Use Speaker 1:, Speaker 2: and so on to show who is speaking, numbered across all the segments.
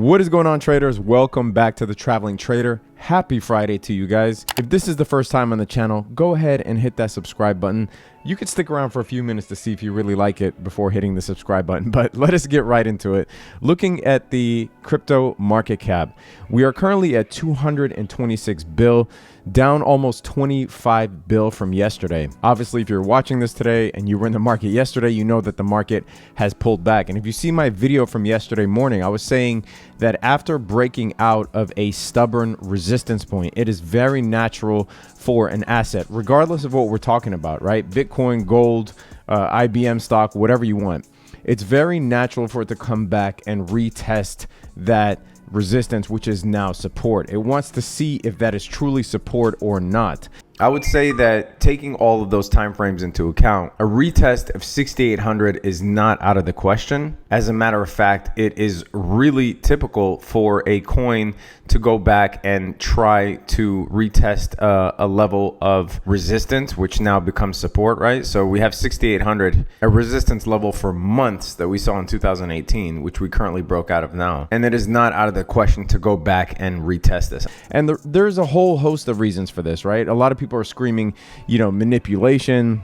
Speaker 1: What is going on, traders? Welcome back to the Traveling Trader. Happy Friday to you guys. If this is the first time on the channel, go ahead and hit that subscribe button. You could stick around for a few minutes to see if you really like it before hitting the subscribe button, but let us get right into it. Looking at the crypto market cap, we are currently at 226 bill, down almost 25 bill from yesterday. Obviously, if you're watching this today and you were in the market yesterday, you know that the market has pulled back. And if you see my video from yesterday morning, I was saying that after breaking out of a stubborn resistance point, it is very natural for an asset, regardless of what we're talking about, right? Bitcoin, gold, IBM stock, whatever you want. It's very natural for it to come back and retest that resistance, which is now support. It wants to see if that is truly support or not. I would say that taking all of those time frames into account, a retest of 6,800 is not out of the question. As a matter of fact, it is really typical for a coin to go back and try to retest a level of resistance, which now becomes support, right? So we have 6,800, a resistance level for months that we saw in 2018, which we currently broke out of now. And it is not out of the question to go back and retest this. And there's a whole host of reasons for this, right? A lot of people are screaming, manipulation,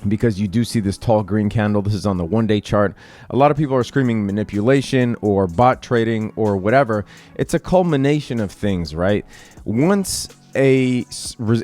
Speaker 1: because you do see this tall green candle. This is on the 1-day chart. A lot of people are screaming manipulation or bot trading or whatever. It's a culmination of things, right? Once a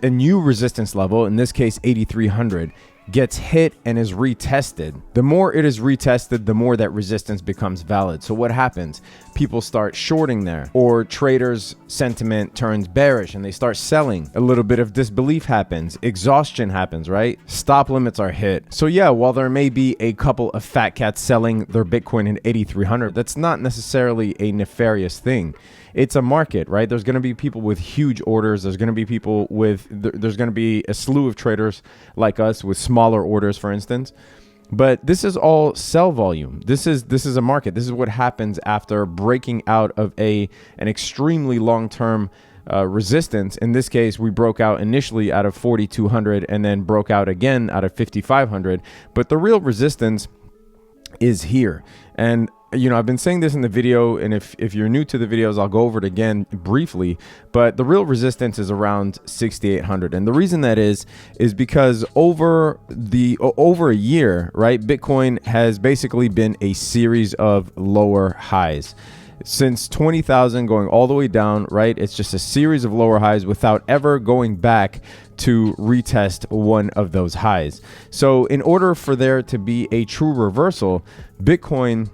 Speaker 1: new resistance level, in this case 8,300, gets hit and is retested, the more it is retested, the more that resistance becomes valid. So what happens? People start shorting there, or traders' sentiment turns bearish and they start selling. A little bit of disbelief happens, exhaustion happens, right? Stop limits are hit. So yeah, while there may be a couple of fat cats selling their Bitcoin at 8,300, that's not necessarily a nefarious thing. It's a market, right? There's going to be people with huge orders. There's going to be people with, there's going to be a slew of traders like us with smaller orders, for instance. But this is all sell volume. This is a market. This is what happens after breaking out of an extremely long-term resistance. In this case, we broke out initially out of 4,200 and then broke out again out of 5,500. But the real resistance is here. And I've been saying this in the video, and if you're new to the videos, I'll go over it again briefly, but the real resistance is around 6,800. And the reason that is because over a year, right, Bitcoin has basically been a series of lower highs. Since 20,000 going all the way down, right? It's just a series of lower highs without ever going back to retest one of those highs. So in order for there to be a true reversal, Bitcoin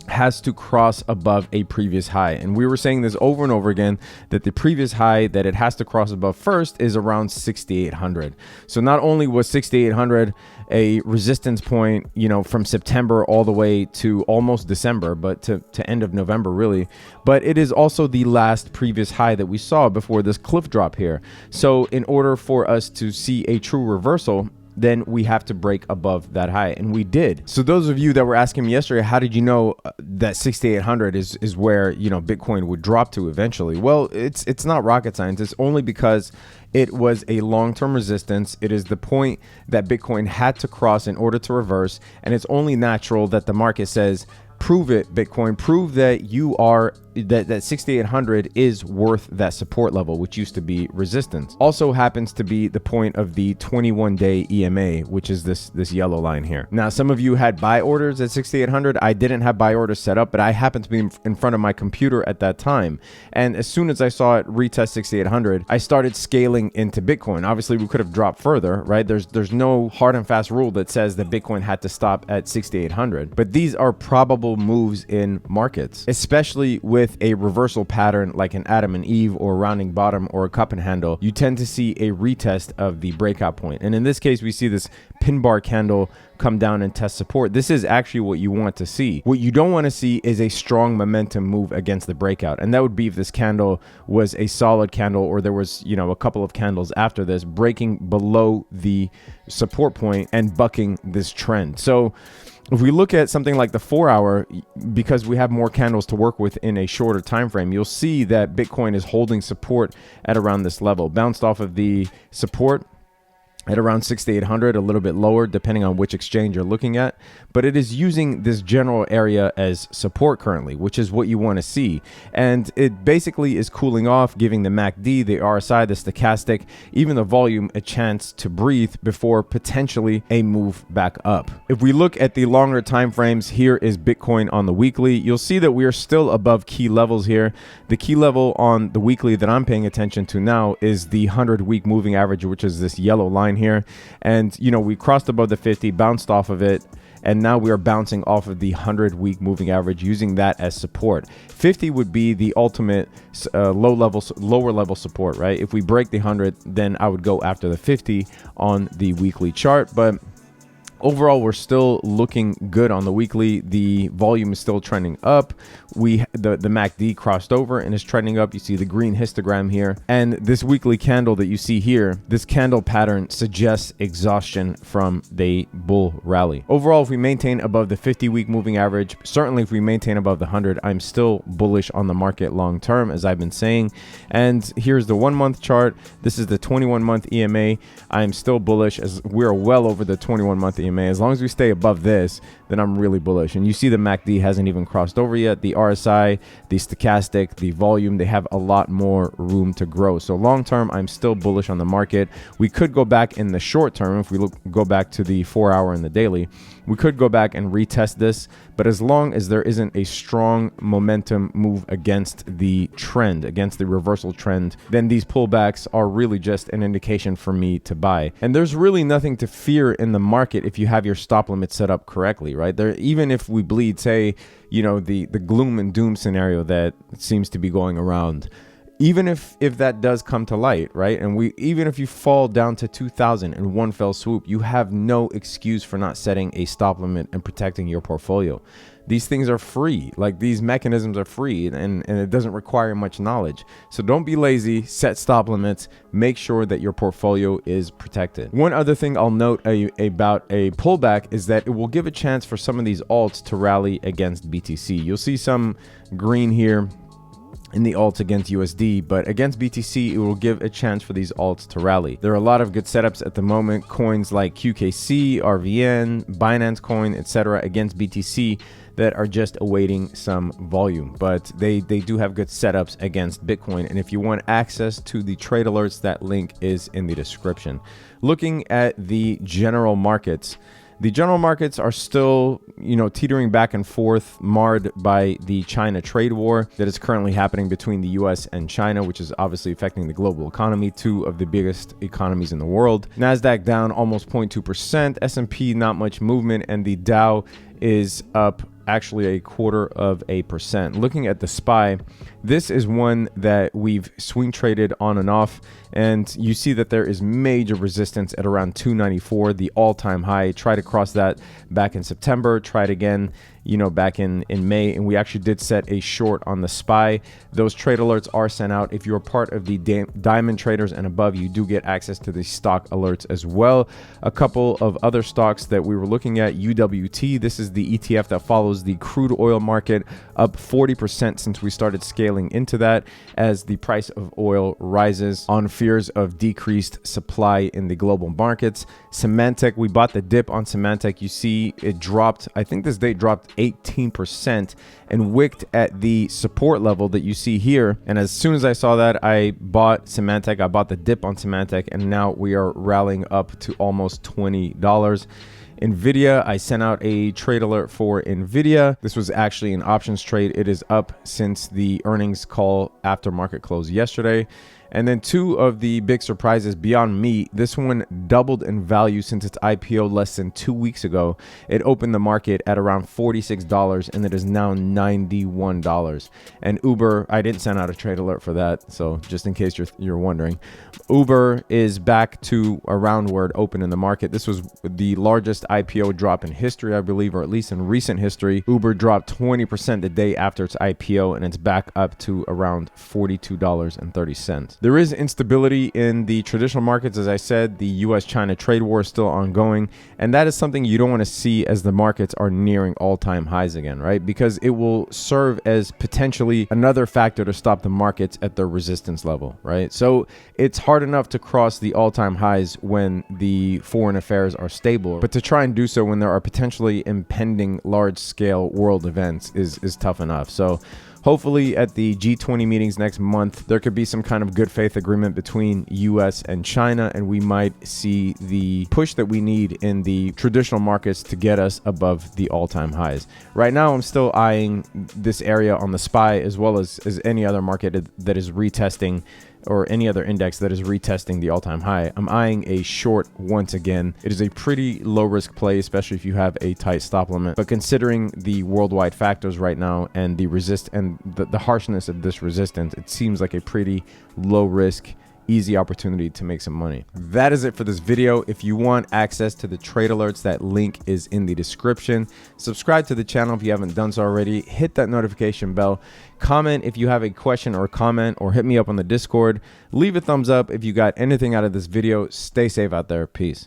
Speaker 1: has to cross above a previous high. And we were saying this over and over again, that the previous high that it has to cross above first is around 6,800. So not only was 6,800 a resistance point, from September all the way to almost December, but to end of November really, but it is also the last previous high that we saw before this cliff drop here. So in order for us to see a true reversal, then we have to break above that high, and we did. So those of you that were asking me yesterday, how did you know that 6,800 is where Bitcoin would drop to eventually? Well, it's not rocket science. It's only because it was a long-term resistance. It is the point that Bitcoin had to cross in order to reverse, and it's only natural that the market says, prove it, Bitcoin, prove that you are that 6,800 is worth that support level, which used to be resistance. Also happens to be the point of the 21-day EMA, which is this yellow line here. Now, some of you had buy orders at 6,800. I didn't have buy orders set up, but I happened to be in front of my computer at that time. And as soon as I saw it retest 6,800, I started scaling into Bitcoin. Obviously, we could have dropped further, right? There's no hard and fast rule that says that Bitcoin had to stop at 6,800. But these are probable moves in markets, especially with a reversal pattern like an Adam and Eve or rounding bottom or a cup and handle. You tend to see a retest of the breakout point. And in this case, we see this pin bar candle come down and test support. This is actually what you want to see. What you don't want to see is a strong momentum move against the breakout. And that would be if this candle was a solid candle, or there was, a couple of candles after this breaking below the support point and bucking this trend. So if we look at something like the 4-hour, because we have more candles to work with in a shorter time frame, you'll see that Bitcoin is holding support at around this level. Bounced off of the support, at around 6,800, a little bit lower depending on which exchange you're looking at, but it is using this general area as support currently, which is what you want to see. And it basically is cooling off, giving the MACD, the RSI, the stochastic, even the volume a chance to breathe before potentially a move back up. If we look at the longer time frames, here is Bitcoin on the weekly. You'll see that we are still above key levels here. The key level on the weekly that I'm paying attention to now is the 100-week moving average, which is this yellow line here. And we crossed above the 50, bounced off of it, and now we are bouncing off of the 100-week moving average, using that as support. 50 would be the ultimate lower level support, right? If we break the 100, then I would go after the 50 on the weekly chart. But overall, we're still looking good on the weekly. The volume is still trending up. The MACD crossed over and is trending up. You see the green histogram here. And this weekly candle that you see here, this candle pattern suggests exhaustion from the bull rally. Overall, if we maintain above the 50-week moving average, certainly if we maintain above the 100, I'm still bullish on the market long term, as I've been saying. And here's the 1-month chart. This is the 21-month EMA. I'm still bullish, as we're well over the 21-month EMA. As long as we stay above this, then I'm really bullish. And you see the MACD hasn't even crossed over yet. The RSI, the stochastic, the volume, they have a lot more room to grow. So long term, I'm still bullish on the market. We could go back in the short term. If we go back to the 4-hour and the daily, we could go back and retest this. But as long as there isn't a strong momentum move against the trend, against the reversal trend, then these pullbacks are really just an indication for me to buy. And there's really nothing to fear in the market if you have your stop limit set up correctly, right? Even if we bleed, say, the gloom and doom scenario that seems to be going around, even if that does come to light, right? And even if you fall down to 2,000 in one fell swoop, you have no excuse for not setting a stop limit and protecting your portfolio. These things are free. Like, these mechanisms are free, and it doesn't require much knowledge. So don't be lazy, set stop limits, make sure that your portfolio is protected. One other thing I'll note about a pullback is that it will give a chance for some of these alts to rally against BTC. You'll see some green here in the alts against USD, but against BTC, it will give a chance for these alts to rally. There are a lot of good setups at the moment. Coins like QKC, RVN, Binance Coin, etc. against BTC that are just awaiting some volume, but they do have good setups against Bitcoin. And if you want access to the trade alerts, that link is in the description. Looking at the general markets, the general markets are still, teetering back and forth, marred by the China trade war that is currently happening between the US and China, which is obviously affecting the global economy, two of the biggest economies in the world. NASDAQ down almost 0.2%, S&P not much movement, and the Dow is up actually 0.25%. Looking at the SPY, this is one that we've swing traded on and off, and you see that there is major resistance at around 294, the all-time high. Tried to cross that back in September, tried again back in May, and we actually did set a short on the SPY. Those trade alerts are sent out. If you're part of the diamond traders and above, you do get access to the stock alerts as well. A couple of other stocks that we were looking at, UWT, this is the ETF that follows the crude oil market, up 40% since we started scaling into that as the price of oil rises on fears of decreased supply in the global markets. Symantec, we bought the dip on Symantec. You see it dropped, I think this day dropped 18% and wicked at the support level that you see here. And as soon as I saw that, I bought Symantec. I bought the dip on Symantec, and now we are rallying up to almost $20. Nvidia, I sent out a trade alert for Nvidia. This was actually an options trade. It is up since the earnings call after market close yesterday. And then two of the big surprises, Beyond Meat, this one doubled in value since its IPO less than 2 weeks ago. It opened the market at around $46 and it is now $91. And Uber, I didn't send out a trade alert for that, so just in case you're wondering, Uber is back to around where it opened in the market. This was the largest IPO drop in history, I believe, or at least in recent history. Uber dropped 20% the day after its IPO, and it's back up to around $42.30. resistance. There is instability in the traditional markets. As I said, the US-China trade war is still ongoing, and that is something you don't want to see as the markets are nearing all-time highs again, right? Because it will serve as potentially another factor to stop the markets at their resistance level, right? So it's hard enough to cross the all-time highs when the foreign affairs are stable, but to try and do so when there are potentially impending large-scale world events is tough enough. So hopefully at the G20 meetings next month, there could be some kind of good faith agreement between US and China, and we might see the push that we need in the traditional markets to get us above the all-time highs. Right now, I'm still eyeing this area on the SPY as well as any other market that is retesting, or any other index that is retesting the all-time high. I'm eyeing a short once again. It is a pretty low risk play, especially if you have a tight stop limit. But considering the worldwide factors right now and the the harshness of this resistance, it seems like a pretty low risk, easy opportunity to make some money. That is it for this video. If you want access to the trade alerts, that link is in the description. Subscribe to the channel if you haven't done so already. Hit that notification bell. Comment if you have a question or comment, or hit me up on the Discord. Leave a thumbs up if you got anything out of this video. Stay safe out there. Peace.